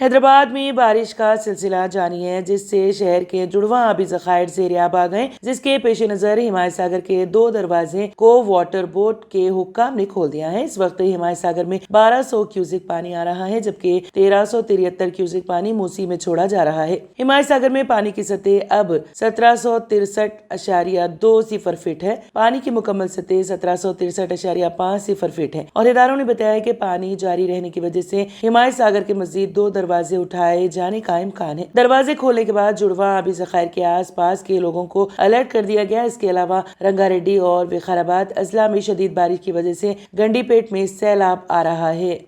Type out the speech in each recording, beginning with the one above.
हैदराबाद में बारिश का सिलसिला जारी है, जिससे शहर के जुड़वा आबी ज़खायर ज़ेर-ए-आब आ गए, जिसके पेश नज़र हिमायत सागर के 2 दरवाजे को वाटर बोर्ड के हुक्काम ने खोल दिया है। इस वक्त हिमायत सागर में 1200 क्यूसेक पानी आ रहा है, जबकि 1373 क्यूसेक पानी मूसी में छोड़ा जा रहा है। हिमायत सागर में पानी की सतह अब 1763.20 फीट है। पानी की मुकम्मल सतह 1763.50 फीट है और इदारों ने बताया कि पानी जारी रहने की वजह से हिमायत सागर के मजीद 2 दरवाजे उठाए जाने का इम्कान है। दरवाजे खोलने के बाद जुड़वा आबी ज़खायर के आसपास के लोगों को अलर्ट कर दिया गया। इसके अलावा रंगारेड्डी और विकाराबाद अजला में शदीद बारिश की वजह से गंडीपेट में सैलाब आ रहा है।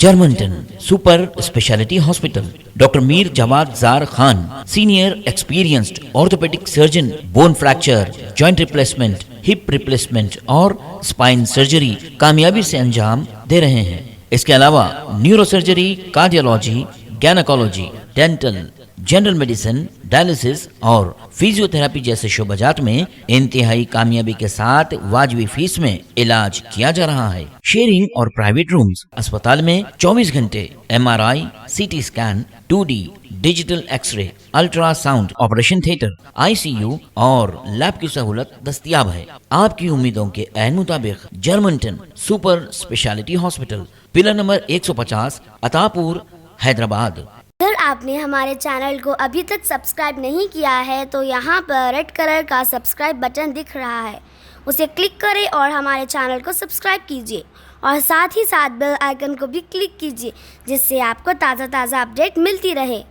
Germanton super speciality hospital, doctor Mir Jawad Jar Khan, senior experienced orthopaedic surgeon, bone fracture, joint replacement, hip replacement और स्पाइन सर्जरी कामयाबी से अंजाम दे रहे हैं। इसके अलावा neuro surgery, cardiology, gynaecology, dental, general medicine, dialysis और फिजियोथेरेपी जैसे शोबाजात में इंतहाई कामयाबी के साथ वाजबी फीस में इलाज किया जा रहा है। शेयरिंग और प्राइवेट रूम्स, अस्पताल में 24 घंटे MRI, CT scan, 2D digital X ray, ultrasound, operation theatre, ICU और लैब की सहूलत दस्तयाब है। आपकी उम्मीदों के ऐन मुताबिक Germanton super speciality hospital, pillar number 150, Attapur, Hyderabad. अगर आपने हमारे चैनल को अभी तक सब्सक्राइब नहीं किया है तो यहाँ पर रेड कलर का सब्सक्राइब बटन दिख रहा है, उसे क्लिक करें और हमारे चैनल को सब्सक्राइब कीजिए और साथ ही साथ बेल आइकन को भी क्लिक कीजिए, जिससे आपको ताज़ा अपडेट मिलती रहे।